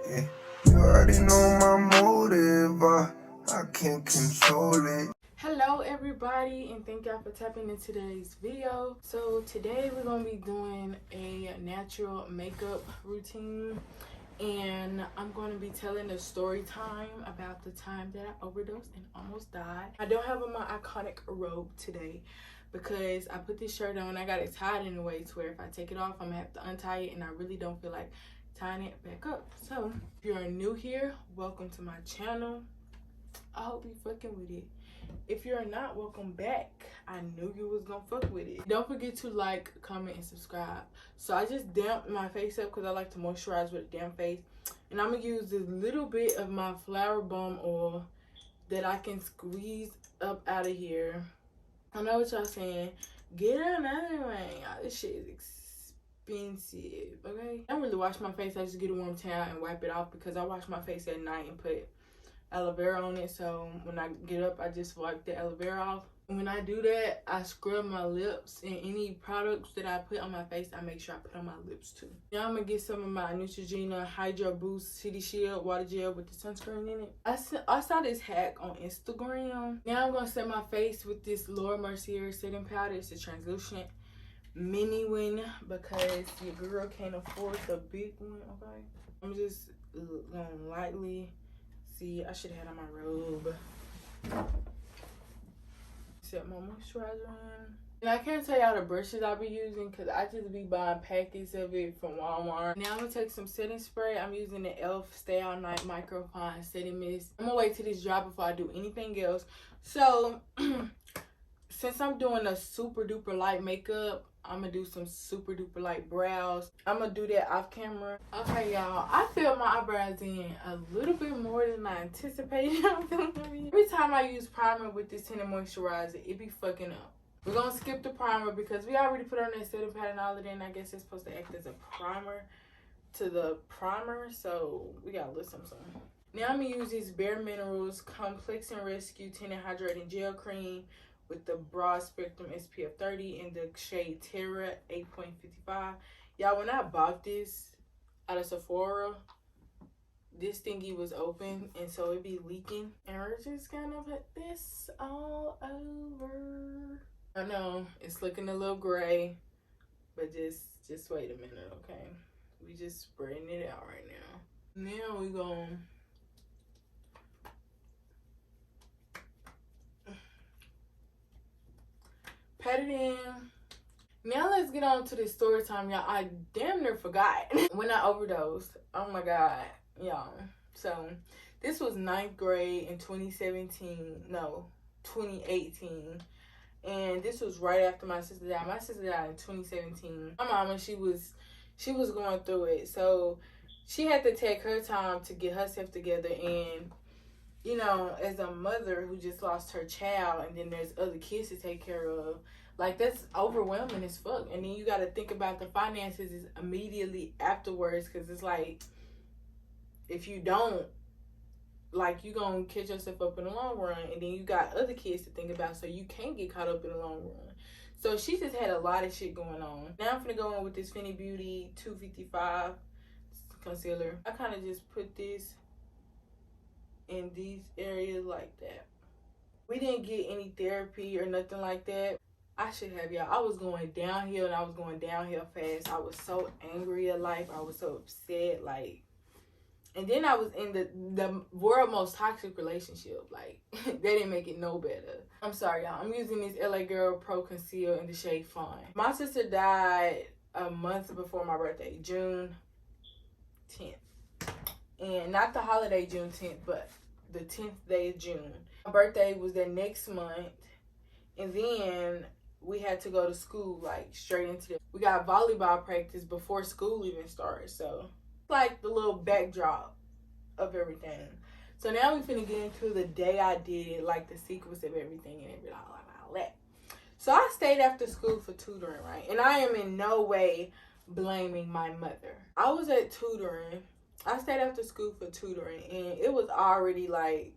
Yeah. You already know my motive, I can't control it. Hello everybody, and thank y'all for tapping into today's video. So today we're going to be doing a natural makeup routine, and I'm going to be telling a story time about the time that I overdosed and almost died. I don't have on my iconic robe today because I put this shirt on. I got it tied in a way to where if I take it off, I'm gonna have to untie it, and I really don't feel like tying it back up. So if you're new here, welcome to my channel. I hope you fucking with it. If you're not, welcome back. I knew you was gonna fuck with it. Don't forget to like, comment, and subscribe. So I just damped my face up because I like to moisturize with a damp face, and I'm gonna use this little bit of my flower bomb oil that I can squeeze up out of here. I know what y'all saying. Get another one. Y'all, this shit is expensive, okay? I don't really wash my face. I just get a warm towel and wipe it off because I wash my face at night and put aloe vera on it. So when I get up, I just wipe the aloe vera off. And when I do that, I scrub my lips, and any products that I put on my face, I make sure I put on my lips too. Now I'm gonna get some of my Neutrogena Hydro Boost City Shield water gel with the sunscreen in it. I saw this hack on Instagram. Now I'm gonna set my face with this Mercier setting powder. It's a translucent mini one because your girl can't afford the big one, okay? I'm just gonna lightly, see, I should have had on my robe. Set my moisturizer in. And I can't tell y'all the brushes I be using because I just be buying packets of it from Walmart. Now I'm gonna take some setting spray. I'm using the E.L.F Stay All Night Micro Fine Setting Mist. I'm gonna wait till this dry before I do anything else. So since I'm doing a super duper light makeup, I'm gonna do some super duper light brows. I'm gonna do that off camera. Okay, y'all, I filled my eyebrows in a little bit more than I anticipated. Every time I use primer with this tinted moisturizer, it be fucking up. We're gonna skip the primer because we already put on that setting pad and all of that, and I guess it's supposed to act as a primer to the primer, so we gotta listen some. Now I'm gonna use this Bare Minerals Complexion Rescue Tinted Hydrating Gel Cream with the broad spectrum SPF 30 in the shade Tierra 8.55. Y'all, when I bought this out of Sephora, this thingy was open, and so it be leaking. And we're just gonna put this all over. I know it's looking a little gray, but just wait a minute, okay? We just spreading it out right now. Now we gonna pat it in. Now let's get on to the story time, y'all. I damn near forgot when I overdosed. Oh my god, y'all. So this was 9th grade in 2017. No, 2018. And this was right after my sister died. My sister died in 2017. My mama, she was going through it. So she had to take her time to get herself together. And you know, as a mother who just lost her child, and then there's other kids to take care of, like, that's overwhelming as fuck. And then you got to think about the finances immediately afterwards, because it's like, if you don't, like, you gonna catch yourself up in the long run, and then you got other kids to think about, so you can't get caught up in the long run. So she just had a lot of shit going on. Now I'm gonna go in with this Fenty Beauty 255 concealer. I kind of just put this in these areas like that. We didn't get any therapy or nothing like that. I should have, y'all. I was going downhill, and I was going downhill fast. I was so angry at life. I was so upset, like, and then I was in the world most toxic relationship. Like, they didn't make it no better. I'm sorry, y'all. I'm using this LA Girl Pro Conceal in the shade Fawn. My sister died a month before my birthday, June 10th. And not the holiday June 10th, but the 10th day of June. My birthday was the next month. And then we had to go to school, like, straight into it. We got volleyball practice before school even started. So, like, the little backdrop of everything. So now we finna get into the day I did it, like the sequence of everything and everything, all that. So I stayed after school for tutoring, right? And I am in no way blaming my mother. I was at tutoring. I stayed after school for tutoring, and it was already like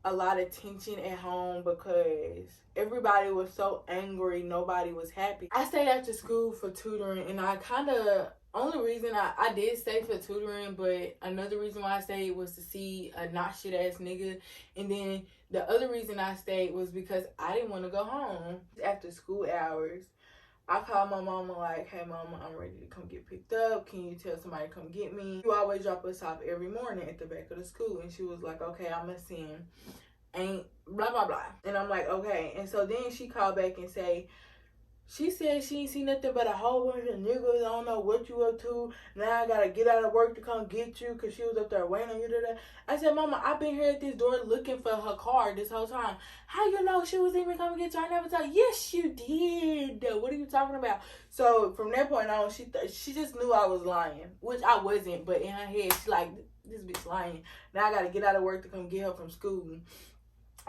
a lot of tension at home because everybody was so angry, nobody was happy. I stayed after school for tutoring, and I kind of Only reason I did stay for tutoring, but another reason why I stayed was to see a not shit ass nigga. And then the other reason I stayed was because I didn't want to go home. After school hours, I called my mama like, hey mama, I'm ready to come get picked up. Can you tell somebody to come get me? You always drop us off every morning at the back of the school. And she was like, okay, I'm gonna send ain't blah blah blah. And I'm like, okay. And so then she called back and say, she said she ain't seen nothing but a whole bunch of niggas. I don't know what you up to. Now I gotta get out of work to come get you because she was up there waiting on you today. I said, mama, I've been here at this door looking for her car this whole time. How you know she was even coming to get you? I never told you. Yes, you did. What are you talking about? So from that point on, she just knew I was lying, which I wasn't. But in her head, she like, this bitch lying. Now I gotta get out of work to come get her from school.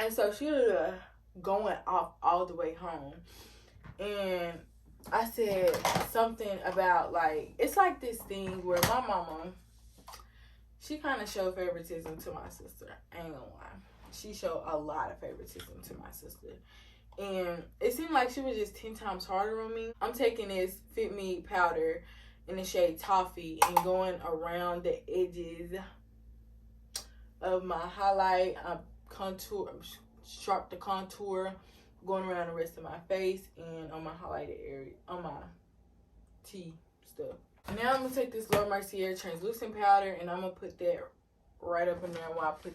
And so she was going off all the way home. And I said something about, like, it's like this thing where my mama, she kind of showed favoritism to my sister. I ain't gonna lie. She showed a lot of favoritism to my sister. And it seemed like she was just 10 times harder on me. I'm taking this Fitme powder in the shade Toffee and going around the edges of my highlight, contour, sharp the contour, going around the rest of my face and on my highlighted area, on my T stuff. Now I'm gonna take this Mercier translucent powder and I'm gonna put that right up in there while I put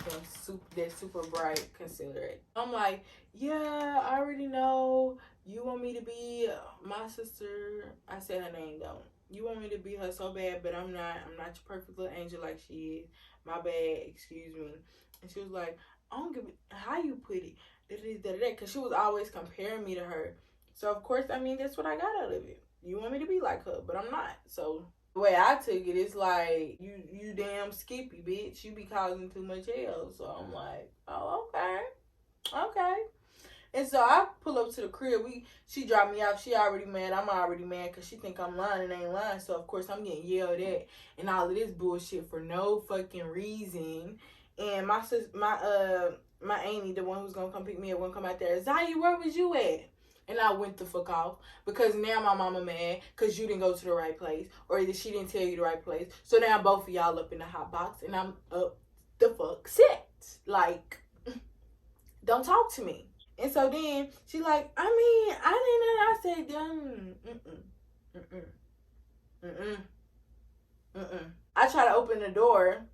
that super bright concealer. I'm like, yeah, I already know you want me to be my sister. I said her name though. You want me to be her so bad, but I'm not. I'm not your perfect little angel like she is. My bad, excuse me. And she was like, I don't give a how you put it. Because she was always comparing me to her. So of course, I mean, that's what I got out of it. You want me to be like her, but I'm not. So the way I took it, it's like, you damn skippy bitch, you be causing too much hell. So I'm like, oh, okay. And so I pull up to the crib. She dropped me off. She already mad. I'm already mad because she think I'm lying and ain't lying. So of course I'm getting yelled at and all of this bullshit for no fucking reason. And my auntie, the one who's gonna come pick me up, won't come out there. Zaya, where was you at? And I went the fuck off because now my mama mad because you didn't go to the right place or either she didn't tell you the right place. So now both of y'all up in the hot box and I'm up the fuck set. Like, don't talk to me. And so then she like, I mean, I didn't know. I said, I try to open the door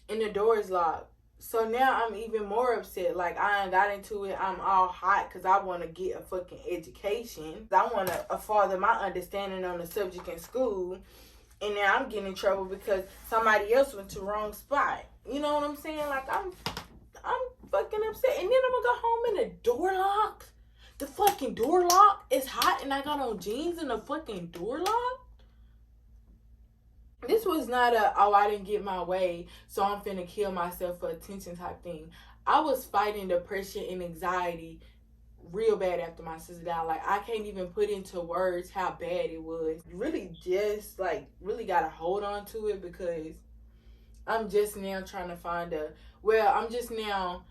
and the door is locked. So now I'm even more upset. Like, I ain't got into it. I'm all hot because I want to get a fucking education. I want to further my understanding on the subject in school. And now I'm getting in trouble because somebody else went to the wrong spot. You know what I'm saying? Like, I'm fucking upset. And then I'm going to go home and the door locked. The fucking door lock is hot and I got on jeans and the fucking door lock. This was not I didn't get my way, so I'm finna kill myself for attention type thing. I was fighting depression and anxiety real bad after my sister died. Like, I can't even put into words how bad it was. Really just, like, really got to hold on to it because I'm just now trying to find I'm just now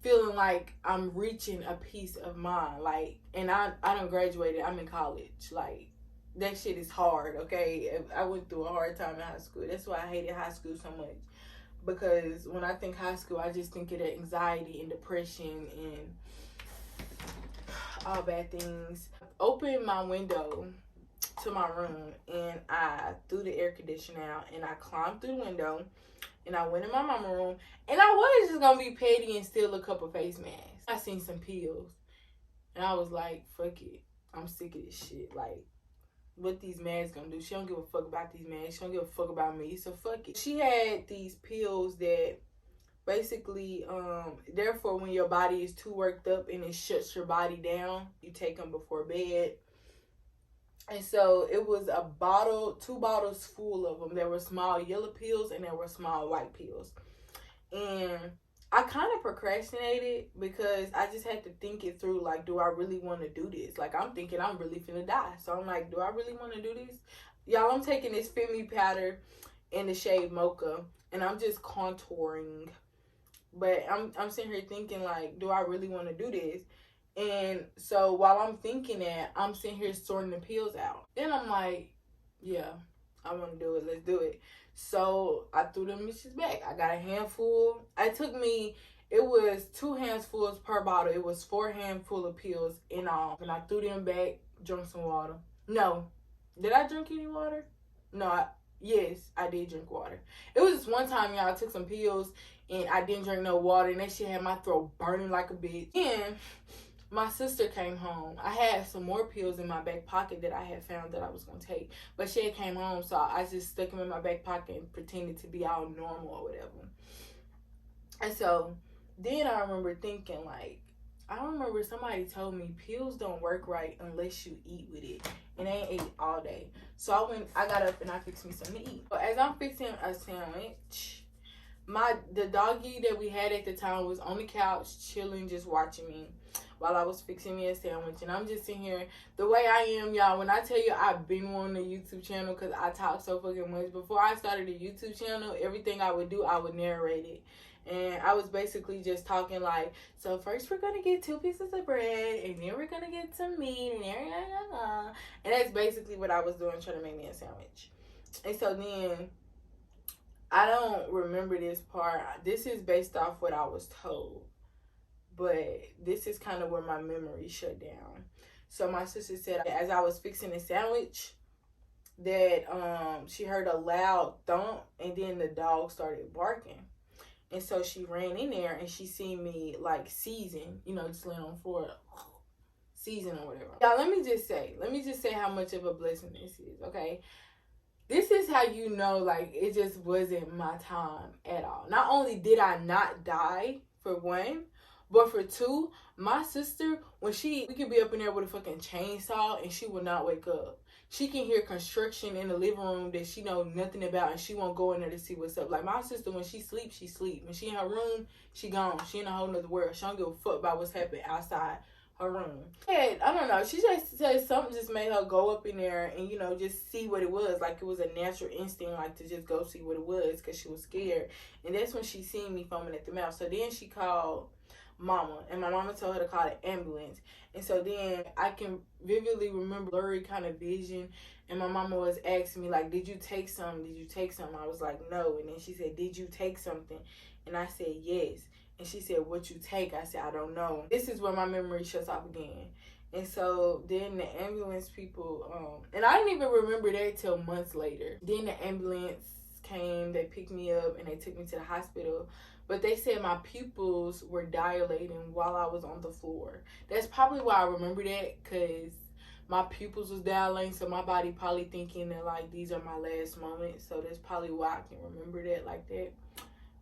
feeling like I'm reaching a peace of mind. Like, and I done graduated. I'm in college. Like, that shit is hard, okay? I went through a hard time in high school. That's why I hated high school so much. Because when I think high school, I just think of the anxiety and depression and all bad things. Opened my window to my room and I threw the air conditioner out and I climbed through the window and I went in my mama room and I was just gonna be petty and steal a couple face masks. I seen some pills and I was like, fuck it. I'm sick of this shit. Like, what these masks gonna do? She don't give a fuck about these masks. She don't give a fuck about me. So fuck it. She had these pills that basically, therefore when your body is too worked up and it shuts your body down, you take them before bed. And so it was a bottle, 2 bottles full of them. There were small yellow pills and there were small white pills. And I kind of procrastinated because I just had to think it through. Like, do I really want to do this? Like, I'm thinking I'm really finna die. So I'm like, do I really want to do this? Y'all, I'm taking this Fitme powder in the shade Mocha. And I'm just contouring. But I'm sitting here thinking, like, do I really want to do this? And so while I'm thinking that, I'm sitting here sorting the pills out. Then I'm like, yeah, I want to do it. Let's do it. So I threw them bitches back. I got a handful. It was 2 handfuls per bottle. It was 4 handful of pills in all. And I threw them back, drank some water. No. Did I drink any water? No. Yes, I did drink water. It was just one time, y'all, I took some pills and I didn't drink no water. And that shit had my throat burning like a bitch. And my sister came home. I had some more pills in my back pocket that I had found that I was going to take. But she had came home, so I just stuck them in my back pocket and pretended to be all normal or whatever. And so then I remember thinking, like, I remember somebody told me pills don't work right unless you eat with it. And I ain't ate all day. So I got up and I fixed me something to eat. But as I'm fixing a sandwich, the doggy that we had at the time was on the couch chilling, just watching me while I was fixing me a sandwich. And I'm just sitting here the way I am, y'all. When I tell you I've been wanting a YouTube channel because I talk so fucking much. Before I started a YouTube channel, everything I would do, I would narrate it. And I was basically just talking like, so first we're going to get 2 pieces of bread, and then we're going to get some meat, and and that's basically what I was doing, trying to make me a sandwich. And so then, I don't remember this part. This is based off what I was told. But this is kind of where my memory shut down. So my sister said, as I was fixing the sandwich, that she heard a loud thump, and then the dog started barking. And so she ran in there and she seen me like season, just laying on the floor, season or whatever. Y'all, let me just say how much of a blessing this is, okay? This is how you know, like, it just wasn't my time at all. Not only did I not die, for one, but for 2, my sister, we could be up in there with a fucking chainsaw and she will not wake up. She can hear construction in the living room that she know nothing about, and she won't go in there to see what's up. Like, my sister, when she sleeps, she sleep. When she in her room, she gone. She in a whole nother world. She don't give a fuck about what's happening outside her room. And I don't know. She just said something just made her go up in there and, just see what it was. Like, it was a natural instinct, like, to just go see what it was because she was scared. And that's when she seen me foaming at the mouth. So then she called mama, and my mama told her to call the ambulance. And so then I can vividly remember blurry kind of vision, and my mama was asking me like, did you take something? I was like, no. And then she said, did you take something? And I said, yes. And she said, what you take? I said, I don't know. This is where my memory shuts off again. And so then the ambulance people, and I didn't even remember that till months later. Then the ambulance came, they picked me up and they took me to the hospital. But they said my pupils were dilating while I was on the floor. That's probably why I remember that, because my pupils was dilating. So my body probably thinking that, like, these are my last moments. So that's probably why I can remember that like that.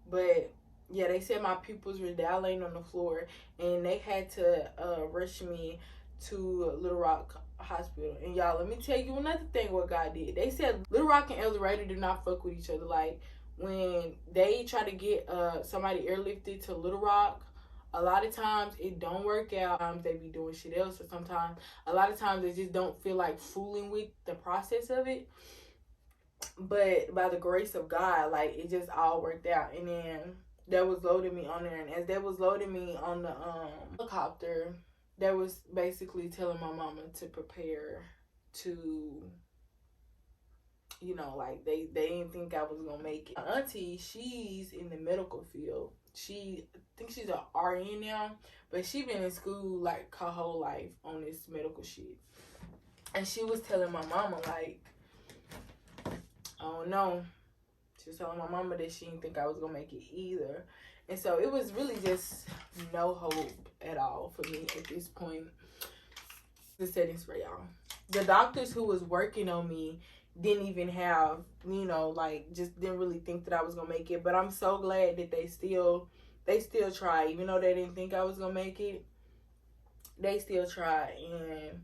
But, yeah, they said my pupils were dilating on the floor. And they had to rush me to Little Rock Hospital. And, y'all, let me tell you another thing what God did. They said Little Rock and El Dorado do not fuck with each other. Like, when they try to get somebody airlifted to Little Rock, a lot of times it don't work out. Sometimes they be doing shit else, or sometimes a lot of times they just don't feel like fooling with the process of it. But by the grace of God, like, it just all worked out. And then that was loading me on there, and as they was loading me on the helicopter, that was basically telling my mama to prepare to, like, they didn't think I was gonna make it. My auntie, she's in the medical field. I think she's an RN now, but she been in school like her whole life on this medical shit. And she was telling my mama, like, I don't know. She was telling my mama that she didn't think I was gonna make it either. And so it was really just no hope at all for me at this point. The settings for y'all. The doctors who was working on me didn't even have, just didn't really think that I was gonna make it. But I'm so glad that they still tried. Even though they didn't think I was gonna make it, they still tried. And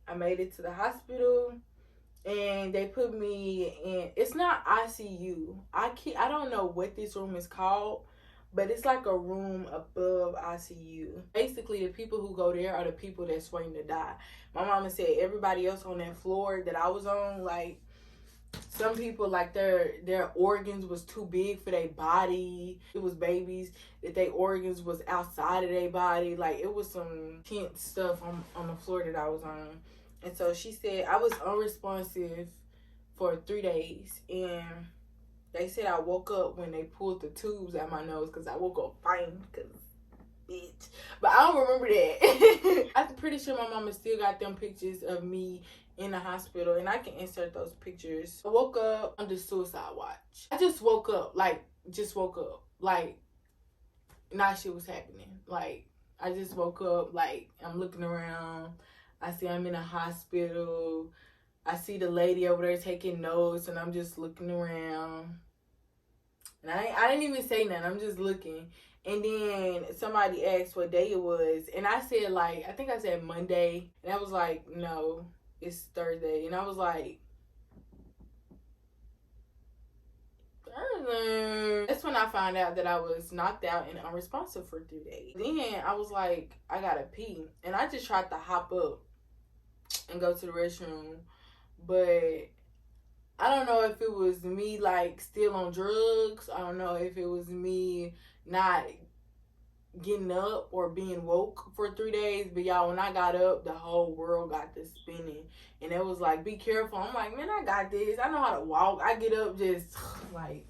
I made it to the hospital, and they put me in, it's not ICU. I don't know what this room is called, but it's like a room above ICU. Basically, the people who go there are the people that's waiting to die. My mama said everybody else on that floor that I was on, like, some people, like, their organs was too big for their body. It was babies that their organs was outside of their body. Like, it was some tense stuff on the floor that I was on. And so she said I was unresponsive for 3 days, and they said I woke up when they pulled the tubes out my nose because I woke up fine, because bitch. But I don't remember that. I'm pretty sure my mama still got them pictures of me in the hospital, and I can insert those pictures. I woke up under suicide watch. I just woke up, like, not shit was happening. Like, I just woke up, like, I'm looking around. I see I'm in a hospital. I see the lady over there taking notes, and I'm just looking around. And I didn't even say nothing. I'm just looking. And then somebody asked what day it was. And I said, like, I think I said Monday. And I was like, no, it's Thursday. And I was like, Thursday. That's when I found out that I was knocked out and unresponsive for 3 days. Then I was like, I gotta pee. And I just tried to hop up and go to the restroom. But I don't know if it was me, like, still on drugs. I don't know if it was me not getting up or being woke for 3 days. But y'all, when I got up, the whole world got to spinning. And it was like, be careful. I'm like, man, I got this. I know how to walk. I get up just like,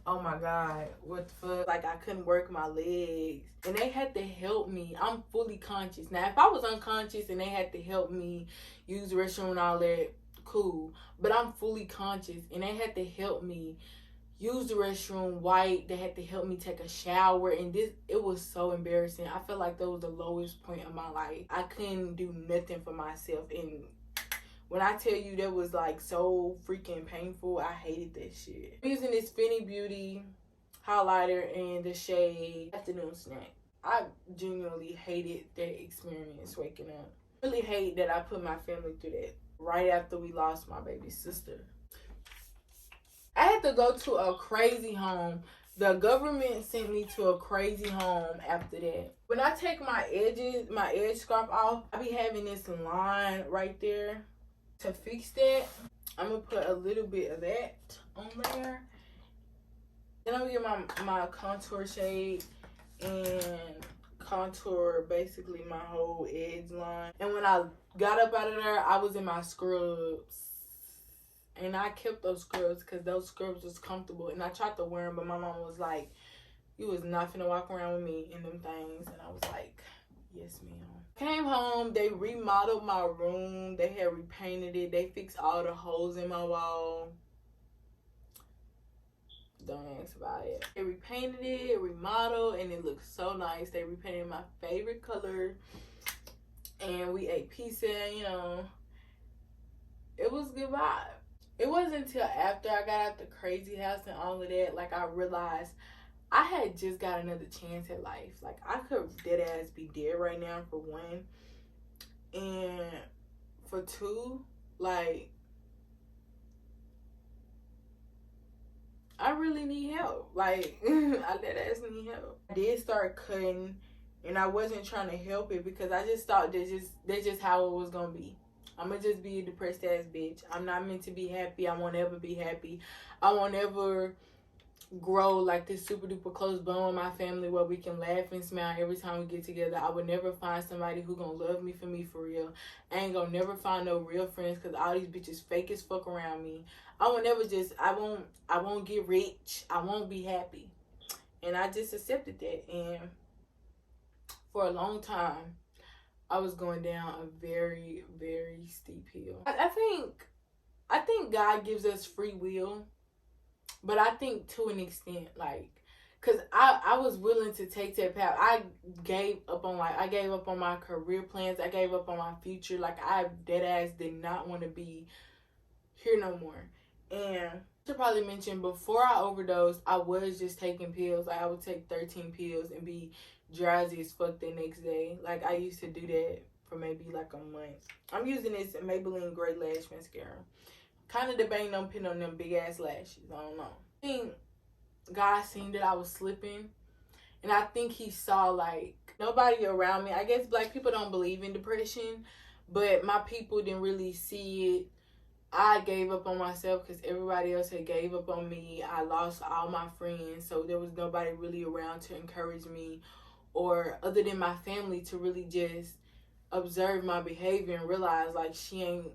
oh my God, what the fuck? Like, I couldn't work my legs. And they had to help me. I'm fully conscious. Now, if I was unconscious and they had to help me use the restroom and all that, cool. But I'm fully conscious, and they had to help me use the restroom, wipe. They had to help me take a shower, and it was so embarrassing. I felt like that was the lowest point of my life. I couldn't do nothing for myself, and when I tell you that was like so freaking painful, I hated that shit. I'm using this Fenty Beauty highlighter in the shade Afternoon Snack. I genuinely hated that experience waking up. Really hate that I put my family through that right after we lost my baby sister. I had to go to a crazy home. The government sent me to a crazy home after that. When I take my edge scarf off, I be having this line right there. To fix that, I'm gonna put a little bit of that on there. Then I'm gonna get my contour shade and contour basically my whole edge line. And when I got up out of there, I was in my scrubs. And I kept those scrubs because those scrubs was comfortable. And I tried to wear them, but my mom was like, you was not finna walk around with me in them things. And I was like, yes, ma'am. Came home, they remodeled my room. They had repainted it. They fixed all the holes in my wall. Don't ask about it. They repainted it, remodeled, and it looks so nice. They repainted my favorite color. And we ate pizza, you know. It was a good vibe. It wasn't until after I got out the crazy house and all of that, like, I realized I had just got another chance at life. Like, I could dead ass be dead right now, for one. And for two, like, I really need help. Like, I dead ass need help. I did start cutting, and I wasn't trying to help it because I just thought that's just how it was gonna be. I'm gonna just be a depressed ass bitch. I'm not meant to be happy. I won't ever be happy. I won't ever grow like this super duper close bond with my family where we can laugh and smile every time we get together. I would never find somebody who gonna love me for real. I ain't gonna never find no real friends because all these bitches fake as fuck around me. I won't get rich. I won't be happy. And I just accepted that. And for a long time, I was going down a very, very steep hill. I think God gives us free will. But I think to an extent, like, because I was willing to take that path. I gave up on my career plans. I gave up on my future. Like, I dead ass did not want to be here no more. And I should probably mention, before I overdosed, I was just taking pills. Like, I would take 13 pills and be drowsy as fuck the next day. Like, I used to do that for maybe like a month. I'm using this Maybelline Great Lash Mascara. Kind of debating on putting on them big ass lashes. I don't know. I think God seen that I was slipping. And I think he saw, like, nobody around me. I guess black people don't believe in depression. But my people didn't really see it. I gave up on myself because everybody else had gave up on me. I lost all my friends. So there was nobody really around to encourage me. Or other than my family to really just observe my behavior and realize, like, she ain't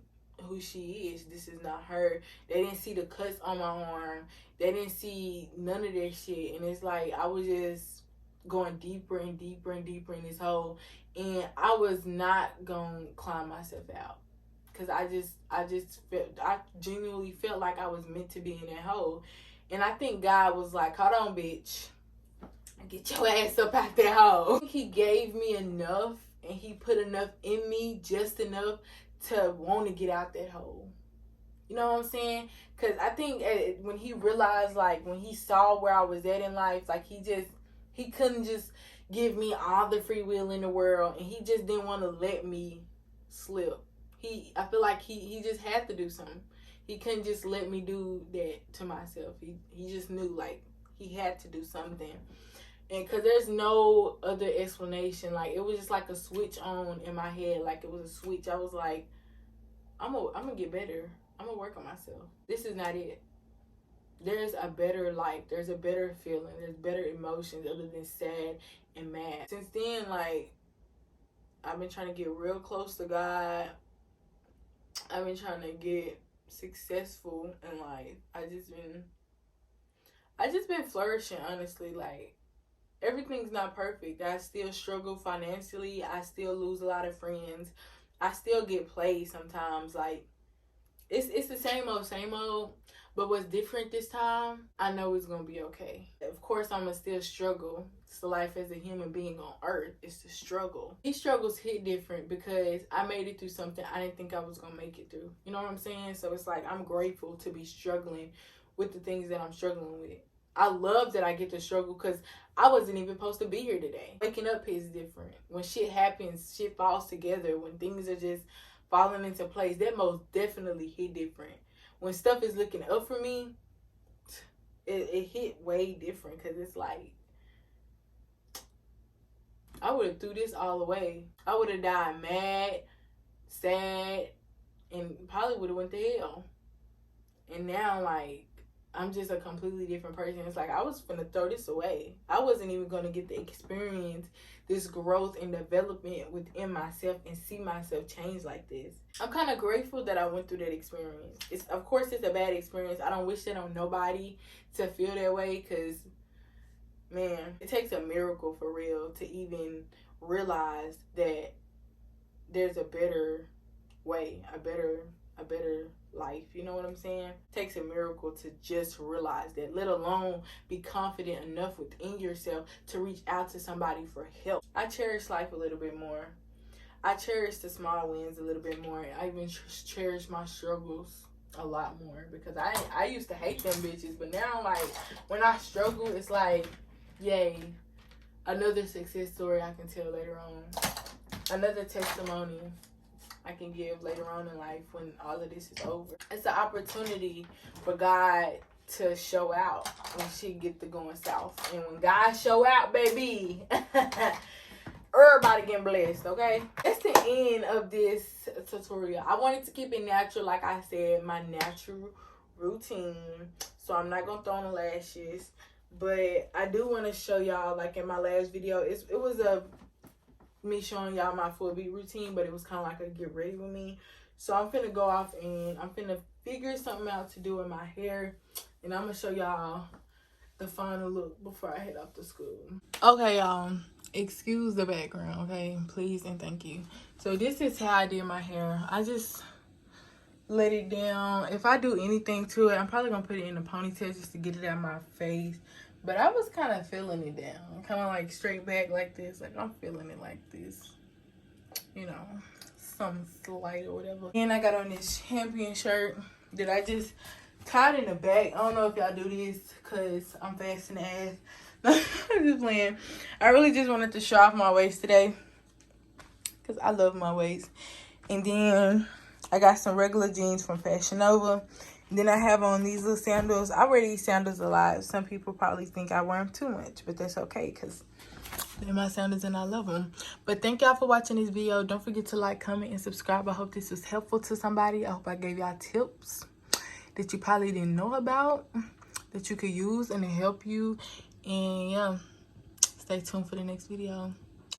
who she is. This is not her. They didn't see the cuts on my arm. They didn't see none of that shit. And it's like I was just going deeper and deeper and deeper in this hole, and I was not gonna climb myself out, because I genuinely felt like I was meant to be in that hole. And I think God was like, hold on, bitch, get your ass up out that hole. He gave me enough, and he put enough in me, just enough to want to get out that hole. You know what I'm saying? Because I think when he realized, like, when he saw where I was at in life, like, he couldn't just give me all the free will in the world, and he just didn't want to let me slip. I feel like he just had to do something. He couldn't just let me do that to myself. He just knew, like, he had to do something. And because there's no other explanation. Like, it was just like a switch on in my head. Like, it was a switch. I was like, I'm gonna get better. I'm gonna work on myself. This is not it. There's a better life. There's a better feeling. There's better emotions other than sad and mad. Since then, like, I've been trying to get real close to God. I've been trying to get successful in life. I just been flourishing, honestly. Like, everything's not perfect. I still struggle financially. I still lose a lot of friends. I still get played sometimes. Like, it's the same old, but what's different this time, I know it's gonna be okay. Of course, I'm gonna still struggle. It's the life as a human being on earth. It's the struggle. These struggles hit different because I made it through something I didn't think I was gonna make it through. You know what I'm saying? So it's like, I'm grateful to be struggling with the things that I'm struggling with. I love that I get to struggle because I wasn't even supposed to be here today. Waking up is different. When shit happens, shit falls together. When things are just falling into place, that most definitely hit different. When stuff is looking up for me, it hit way different, because it's like, I would have threw this all away. I would have died mad, sad, and probably would have went to hell. And now, like, I'm just a completely different person. It's like, I was finna throw this away. I wasn't even gonna get to experience this growth and development within myself and see myself change like this. I'm kind of grateful that I went through that experience. Of course, it's a bad experience. I don't wish that on nobody to feel that way, because, man, it takes a miracle for real to even realize that there's a better way, a better life. You know what I'm saying? It takes a miracle to just realize that, let alone be confident enough within yourself to reach out to somebody for help. I cherish life a little bit more. I cherish the small wins a little bit more. I even cherish my struggles a lot more, because I used to hate them bitches, but now, like, when I struggle, it's like, yay, another success story I can tell later on, another testimony I can give later on in life when all of this is over. It's an opportunity for God to show out when shit get to going south. And when God show out, baby, everybody getting blessed, okay? That's the end of this tutorial. I wanted to keep it natural, like I said, my natural routine. So I'm not going to throw on the lashes. But I do want to show y'all, like in my last video, it was me showing y'all my full beat routine, but it was kind of like a get ready with me. So I'm finna go off and I'm finna figure something out to do with my hair, and I'm gonna show y'all the final look before I head off to school. Okay, y'all, excuse the background, okay, please and thank you. So this is how I did my hair. I just let it down. If I do anything to it, I'm probably gonna put it in a ponytail just to get it out of my face. But I was kind of feeling it down. Kind of like straight back like this. Like, I'm feeling it like this. You know, some slight or whatever. And I got on this champion shirt that I just tied in the back. I don't know if y'all do this because I'm fast in the ass. I'm just playing. I really just wanted to show off my waist today, because I love my waist. And then I got some regular jeans from Fashion Nova. Then I have on these little sandals. I wear these sandals a lot. Some people probably think I wear them too much, but that's okay, because they're my sandals and I love them. But thank y'all for watching this video. Don't forget to like, comment, and subscribe. I hope this was helpful to somebody. I hope I gave y'all tips that you probably didn't know about, that you could use and help you. And yeah, stay tuned for the next video.